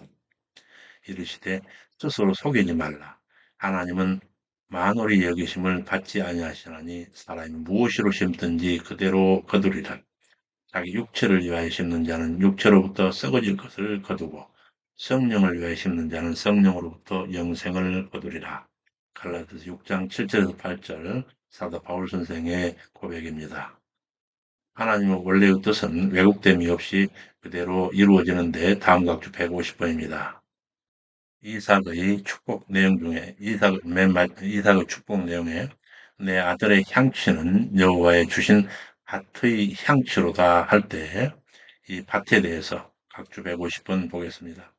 이르시되 스스로 속이지 말라. 하나님은 만홀히 여기심을 받지 아니하시나니 사람이 무엇으로 심든지 그대로 거두리라. 자기 육체를 위하여 심는 자는 육체로부터 썩어질 것을 거두고 성령을 위하여 심는 자는 성령으로부터 영생을 거두리라. 갈라디아서 6장 7절에서 8절 사도 바울 선생의 고백입니다. 하나님의 원래의 뜻은 왜곡됨이 없이 그대로 이루어지는데 다음 각주 150번입니다. 이삭의 축복 내용 중에 이삭의 축복 내용에 내 아들의 향취는 여호와의 주신 밭의 향취로다 할 때 이 밭에 대해서 각주 150번 보겠습니다.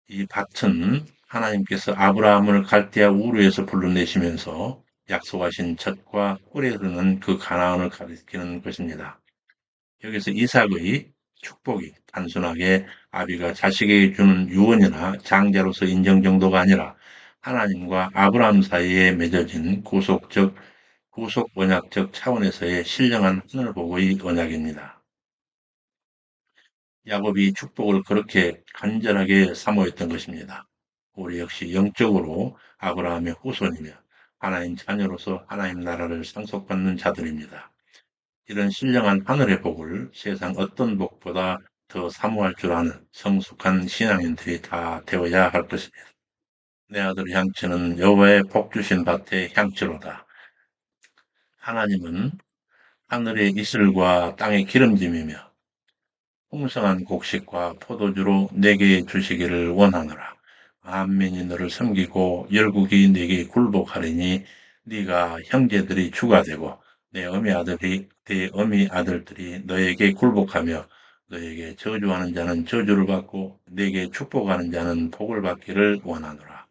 이 밭은 하나님께서 아브라함을 갈대아 우르에서 불러내시면서 약속하신 젖과 꿀이 흐르는 그 가나안을 가리키는 것입니다. 여기서 이삭의 축복이 단순하게 아비가 자식에게 주는 유언이나 장자로서 인정 정도가 아니라 하나님과 아브라함 사이에 맺어진 구속 언약적 차원에서의 신령한 하늘 보고의 언약입니다. 야곱이 축복을 그렇게 간절하게 사모했던 것입니다. 우리 역시 영적으로 아브라함의 후손이며 하나님 자녀로서 하나님 나라를 상속받는 자들입니다. 이런 신령한 하늘의 복을 세상 어떤 복보다 더 사모할 줄 아는 성숙한 신앙인들이 다 되어야 할 것입니다. 내 아들 향치는 여호와의 복 주신 밭의 향치로다. 하나님은 하늘의 이슬과 땅의 기름짐이며 풍성한 곡식과 포도주로 내게 주시기를 원하노라. 만민이 너를 섬기고 열국이 네게 굴복하리니 네가 형제들이 주가 되고 내 어미 아들들이 너에게 굴복하며 너에게 저주하는 자는 저주를 받고 네게 축복하는 자는 복을 받기를 원하노라.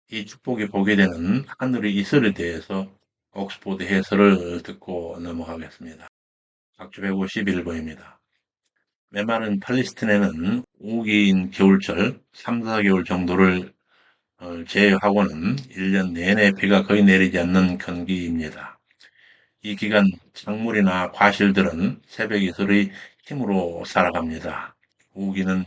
이 축복이 보게 되는 하늘의 이슬에 대해서 옥스포드 해설을 듣고 넘어가겠습니다. 각주 151번입니다. 메마른 팔레스틴에는 우기인 겨울철 3, 4개월 정도를 제외하고는 1년 내내 비가 거의 내리지 않는 건기입니다. 이 기간 작물이나 과실들은 새벽 이슬의 힘으로 살아갑니다. 우기는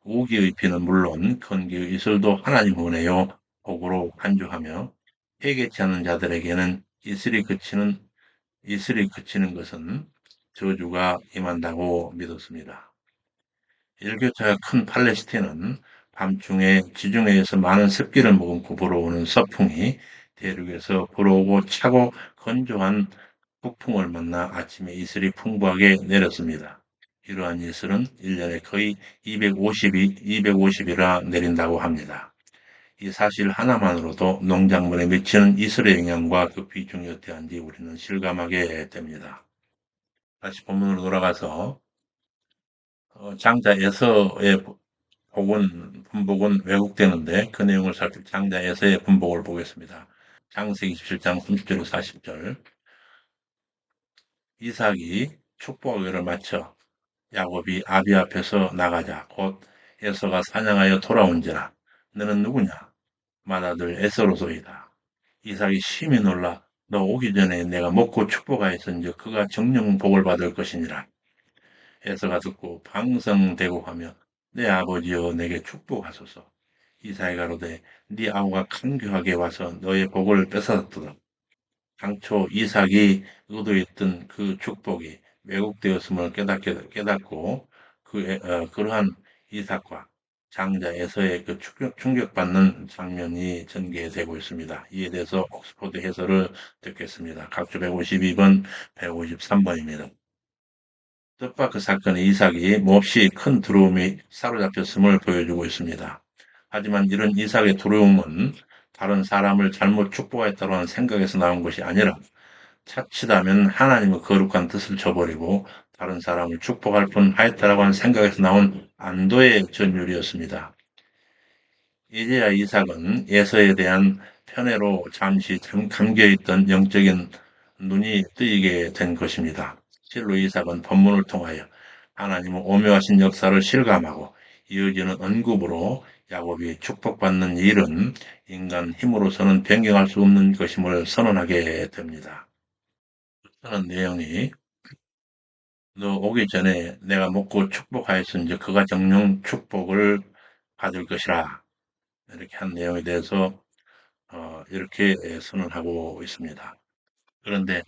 우기의 비는 물론 건기의 이슬도 하나님 은혜요 복으로 간주하며 회개치 않는 자들에게는 이슬이 그치는 것은 저주가 임한다고 믿었습니다. 일교차가 큰 팔레스틴은 밤중에 지중해에서 많은 습기를 머금고 불어오는 서풍이 대륙에서 불어오고 차고 건조한 북풍을 만나 아침에 이슬이 풍부하게 내렸습니다. 이러한 이슬은 1년에 거의 250이나 내린다고 합니다. 이 사실 하나만으로도 농작물에 미치는 이슬의 영향과 그 비중이 어떠한지 우리는 실감하게 됩니다. 다시 본문으로 돌아가서 장자 에서의 분복은 왜곡되는데 그 내용을 살필 장자 에서의 분복을 보겠습니다. 창세기 27장 30절에서 40절. 이삭이 축복을 마쳐 야곱이 아비 앞에서 나가자 곧 에서가 사냥하여 돌아온지라 너는 누구냐 맏아들 에서로소이다. 이삭이 심히 놀라 너 오기 전에 내가 먹고 축복하였은즉 그가 정령 복을 받을 것이니라. 에서가 듣고 방성대고 하며 내 아버지여 내게 축복하소서. 이삭이 가로되 네 아우가 간교하게 와서 너의 복을 뺏어갔도다. 당초 이삭이 의도했던 그 축복이 왜곡되었음을 깨닫고 그러한 이삭과 장자 에서의 그 충격받는 장면이 전개되고 있습니다. 이에 대해서 옥스포드 해설을 듣겠습니다. 각주 152번, 153번입니다. 뜻밖의 사건의 이삭이 몹시 큰 두려움에 사로잡혔음을 보여주고 있습니다. 하지만 이런 이삭의 두려움은 다른 사람을 잘못 축복했다고 하는 생각에서 나온 것이 아니라 자칫하면 하나님의 거룩한 뜻을 저버리고 다른 사람을 축복할 뻔하였다라고 하는 생각에서 나온 안도의 전율이었습니다. 이제야 이삭은 에서에 대한 편애로 잠시 감겨있던 영적인 눈이 뜨이게 된 것입니다. 실로 이삭은 본문을 통하여 하나님의 오묘하신 역사를 실감하고 이어지는 언급으로 야곱이 축복받는 일은 인간 힘으로서는 변경할 수 없는 것임을 선언하게 됩니다. 하는 내용이 너 오기 전에 내가 먹고 축복하였은지 그가 정령 축복을 받을 것이라 이렇게 한 내용에 대해서 이렇게 선언하고 있습니다. 그런데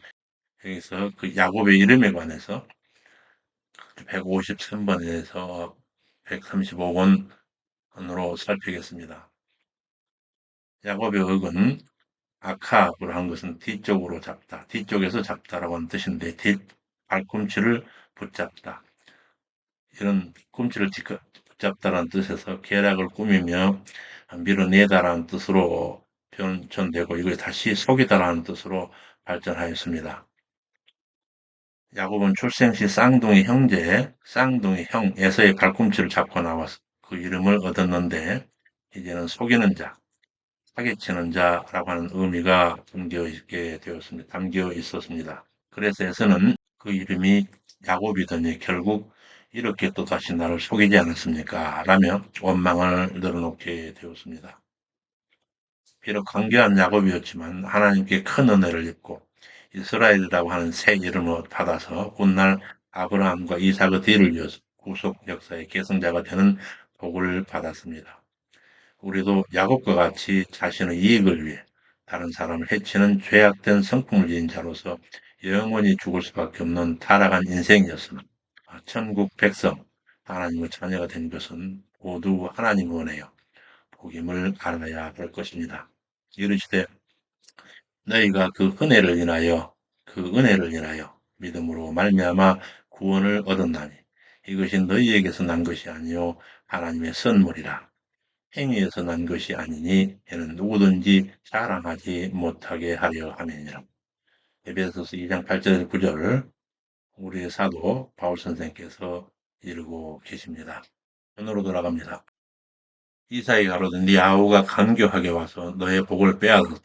여기서 그 야곱의 이름에 관해서 153번에서 135번으로 살피겠습니다. 야곱의 흑은 아카브로 한 것은 뒤쪽으로 잡다, 뒤쪽에서 잡다라고 하는 뜻인데 발꿈치를 붙잡다. 이런 꿈치를 붙잡다라는 뜻에서 계략을 꾸미며 밀어내다라는 뜻으로 표현되고 이걸 다시 속이다라는 뜻으로 발전하였습니다. 야곱은 출생 시 쌍둥이 형제, 쌍둥이 형 에서의 발꿈치를 잡고 나와서 그 이름을 얻었는데 이제는 속이는 자, 사기치는 자라고 하는 의미가 담겨 있었습니다. 그래서 에서는 그 이름이 야곱이더니 결국 이렇게 또다시 나를 속이지 않았습니까? 라며 원망을 늘어놓게 되었습니다. 비록 강교한 야곱이었지만 하나님께 큰 은혜를 입고 이스라엘이라고 하는 새 이름을 받아서 훗날 아브라함과 이삭의 뒤를 이어서 구속 역사의 계승자가 되는 복을 받았습니다. 우리도 야곱과 같이 자신의 이익을 위해 다른 사람을 해치는 죄악된 성품을 지닌 자로서 영원히 죽을 수밖에 없는 타락한 인생이었으나 천국 백성, 하나님의 자녀가 된 것은 모두 하나님의 은혜요. 복임을 알아야 할 것입니다. 이르시되 너희가 그 은혜를 인하여 믿음으로 말미암아 구원을 얻었나니 이것이 너희에게서 난 것이 아니요 하나님의 선물이라. 행위에서 난 것이 아니니 이는 누구든지 자랑하지 못하게 하려 함이니라. 에베소서 2장 8절 9절 우리의 사도 바울 선생께서 이르고 계십니다. 전으로 돌아갑니다. 이사에 가로되 네 아우가 간교하게 와서 너의 복을 빼앗았다.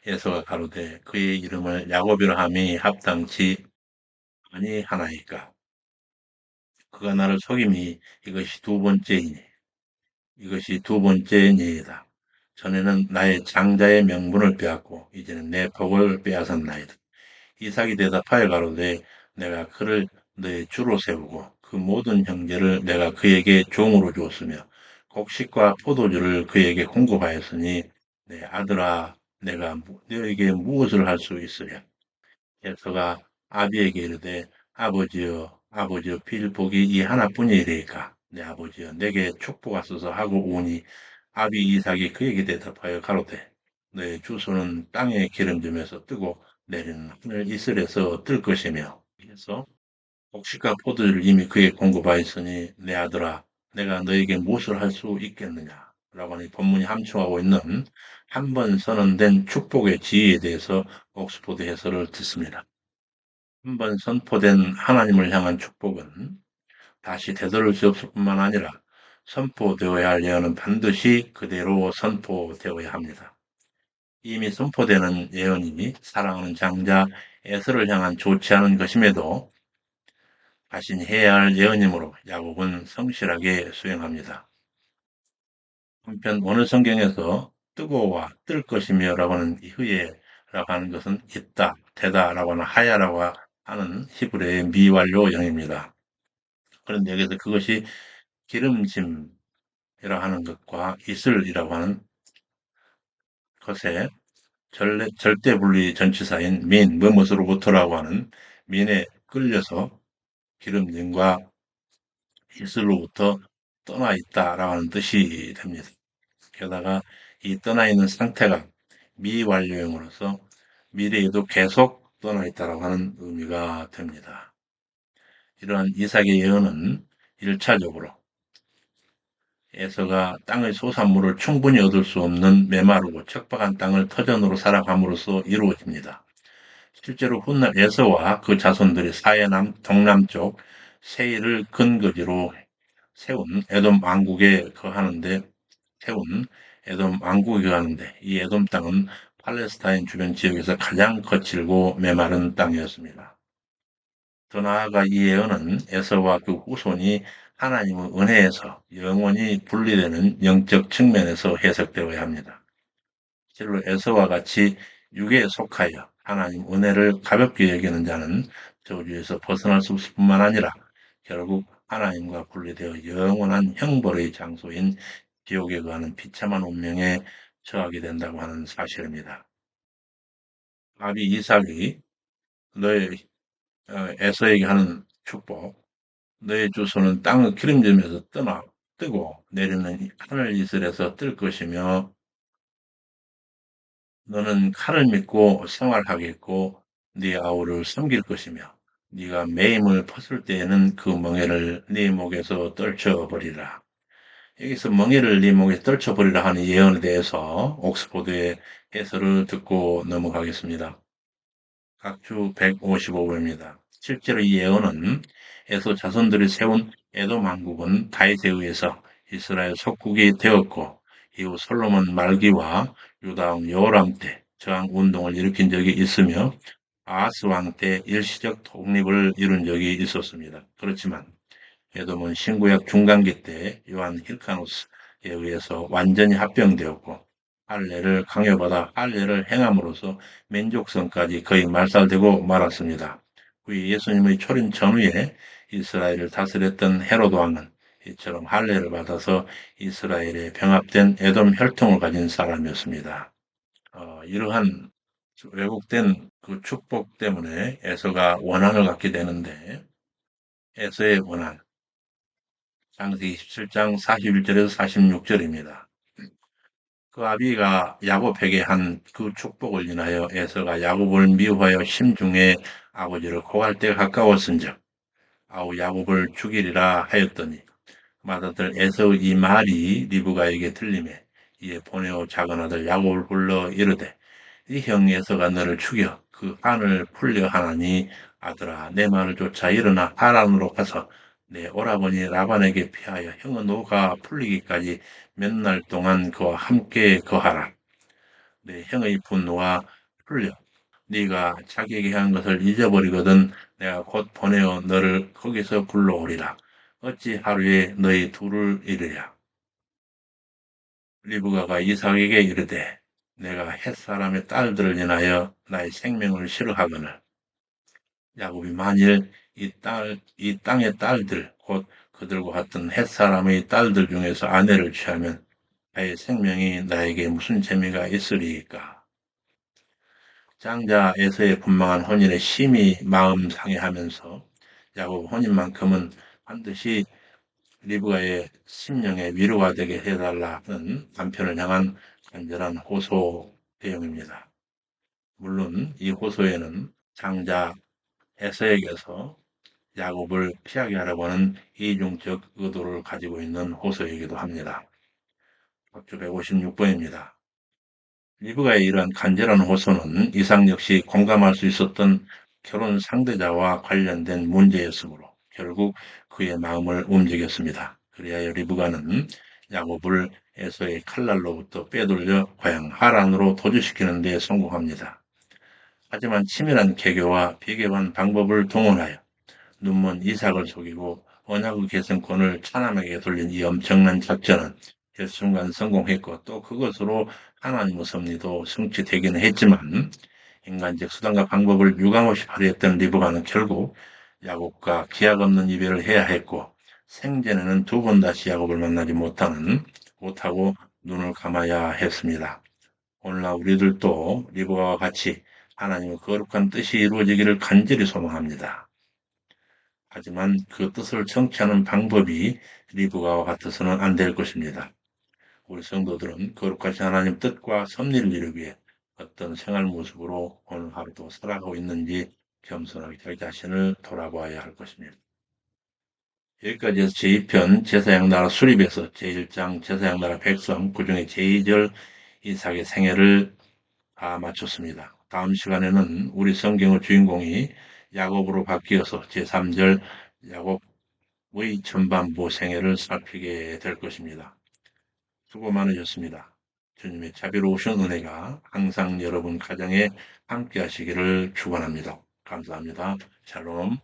에서가 가로되 그의 이름을 야곱이라 함이 합당치 아니하나이까. 그가 나를 속임이 이것이 두 번째니이다. 전에는 나의 장자의 명분을 빼앗고 이제는 내 복을 빼앗았나이다. 이삭이 대답하여 가로되 내가 그를 너의 주로 세우고 그 모든 형제를 내가 그에게 종으로 주었으며 곡식과 포도주를 그에게 공급하였으니 내 아들아 내가 너에게 무엇을 할 수 있으랴. 에서가 아비에게 이르되 아버지여 빌 복이 이 하나뿐이리까. 내 아버지여 내게 축복하소서 하고 오니 아비 이삭이 그에게 대답하여 가로되 너의 주소는 땅의 기름짐에서 뜨고 내리는 하늘 이슬에서 뜰 것이며 그래서 곡식과 포도주를 이미 그에게 공급하였으니 내 아들아 내가 너에게 무엇을 할 수 있겠느냐 라고 하는 본문이 함축하고 있는 한 번 선언된 축복의 지위에 대해서 옥스포드 해설을 듣습니다. 한 번 선포된 하나님을 향한 축복은 다시 되돌릴 수 없을 뿐만 아니라 선포되어야 할 예언은 반드시 그대로 선포되어야 합니다. 이미 선포되는 예언이 사랑하는 장자 에서를 향한 좋지 않은 것임에도 자신이 해야 할 예언이므로 야곱은 성실하게 수행합니다. 한편 어느 성경에서 뜨거워 뜰 것이며 라고 하는 이 흐예라고 하는 것은 있다, 되다라고 하는 하야라고 하는 히브리의 미완료형입니다. 그런데 여기서 그것이 기름짐이라 하는 것과 이슬이라고 하는 것에 절대분리 전치사인 무엇으로부터라고 하는 민에 끌려서 기름짐과 이슬로부터 떠나 있다라고 하는 뜻이 됩니다. 게다가 이 떠나 있는 상태가 미완료형으로서 미래에도 계속 떠나 있다라고 하는 의미가 됩니다. 이러한 이삭의 예언은 1차적으로 에서가 땅의 소산물을 충분히 얻을 수 없는 메마르고 척박한 땅을 터전으로 살아감으로써 이루어집니다. 실제로 훗날 에서와 그 자손들이 동남쪽 세일을 근거지로 세운 에돔 왕국에 거하는데 이 에돔 땅은 팔레스타인 주변 지역에서 가장 거칠고 메마른 땅이었습니다. 더 나아가 이 예언은 에서와 그 후손이 하나님의 은혜에서 영원히 분리되는 영적 측면에서 해석되어야 합니다. 실로 에서와 같이 육에 속하여 하나님 은혜를 가볍게 여기는 자는 저주에서 벗어날 수 없을 뿐만 아니라 결국 하나님과 분리되어 영원한 형벌의 장소인 지옥에 가는 비참한 운명에 처하게 된다고 하는 사실입니다. 아비 이삭이 너의 에서에게 하는 축복, 너의 주소는 땅의 기름짐에서 뜨고 내리는 하늘 이슬에서 뜰 것이며 너는 칼을 믿고 생활하겠고 네 아우를 섬길 것이며 네가 매임을 벗을 때에는 그 멍에를 네 목에서 떨쳐버리라. 여기서 멍에를 네 목에 떨쳐버리라 하는 예언에 대해서 옥스포드의 해설을 듣고 넘어가겠습니다. 각주 155부입니다. 실제로 이 예언은 에서 자손들이 세운 에돔 왕국은 다윗에 의해서 이스라엘 속국이 되었고 이후 솔로몬 말기와 유다 왕 여호람 때 저항 운동을 일으킨 적이 있으며 아하스 왕 때 일시적 독립을 이룬 적이 있었습니다. 그렇지만 에돔은 신구약 중간기 때 요한 힐카노스에 의해서 완전히 합병되었고 할례를 강요받아 할례를 행함으로써 민족성까지 거의 말살되고 말았습니다. 후에 예수님의 초림 전후에 이스라엘을 다스렸던 헤로드 왕은 이처럼 할례를 받아서 이스라엘에 병합된 에돔 혈통을 가진 사람이었습니다. 이러한 왜곡된 그 축복 때문에 에서가 원한을 갖게 되는데 에서의 원한 창세기 27장 41절에서 46절입니다. 그 아비가 야곱에게 한 그 축복을 인하여 에서가 야곱을 미워하여 심중에 아버지를 고할 때가 가까웠은즉 아우 야곱을 죽이리라 하였더니 맏아들 에서의 이 말이 리브가에게 들리매 이에 보내어 작은 아들 야곱을 불러 이르되 네 형 에서가 너를 죽여 그 한을 풀려 하나니 아들아 내 말을 쫓아 일어나 하란으로 가서 내 오라버니 라반에게 피하여 형의 노가 풀리기까지 몇 날 동안 그와 함께 거하라. 내 형의 분노가 풀려 네가 자기에게 한 것을 잊어버리거든 내가 곧 보내어 너를 거기서 불러오리라. 어찌 하루에 너희 둘을 이르랴. 리브가가 이삭에게 이르되 내가 햇사람의 딸들을 인하여 나의 생명을 싫어하거늘 야곱이 만일 이 땅의 딸들 곧 그들과 같은 햇사람의 딸들 중에서 아내를 취하면 나의 생명이 나에게 무슨 재미가 있으리이까. 장자 에서의 분망한 혼인에 심히 마음 상해하면서 야곱 혼인만큼은 반드시 리브가의 심령에 위로가 되게 해달라는 남편을 향한 간절한 호소 내용입니다. 물론 이 호소에는 장자 에서에게서 야곱을 피하게 하려고 하는 이중적 의도를 가지고 있는 호소이기도 합니다. 박주 156번입니다. 리브가의 이러한 간절한 호소는 이삭 역시 공감할 수 있었던 결혼 상대자와 관련된 문제였으므로 결국 그의 마음을 움직였습니다. 그리하여 리브가는 야곱을 에서의 칼날로부터 빼돌려 고향 하란으로 도주시키는 데 성공합니다. 하지만 치밀한 계교와 비계한 방법을 동원하여 눈먼 이삭을 속이고 언약의 계승권을 차남에게 돌린 이 엄청난 작전은 일순간 성공했고 또 그것으로 하나님의 섭리도 성취되기는 했지만 인간적 수단과 방법을 유감없이 발휘했던 리브가는 결국 야곱과 기약 없는 이별을 해야 했고 생전에는 두 번 다시 야곱을 만나지 못하고 눈을 감아야 했습니다. 오늘날 우리들도 리브가와 같이 하나님의 거룩한 뜻이 이루어지기를 간절히 소망합니다. 하지만 그 뜻을 성취하는 방법이 리브가와 같아서는 안 될 것입니다. 우리 성도들은 거룩하신 하나님 뜻과 섭리를 이루기 위해 어떤 생활 모습으로 오늘 하루도 살아가고 있는지 겸손하게 자기 자신을 돌아보아야 할 것입니다. 여기까지 해서 제2편 제사장나라 수립에서 제1장 제사장나라 백성 그중에 제2절 이삭의 생애를 다 마쳤습니다. 다음 시간에는 우리 성경의 주인공이 야곱으로 바뀌어서 제3절 야곱의 전반부 생애를 살피게 될 것입니다. 수고 많으셨습니다. 주님의 자비로우신 은혜가 항상 여러분 가정에 함께 하시기를 축원합니다. 감사합니다. 샬롬.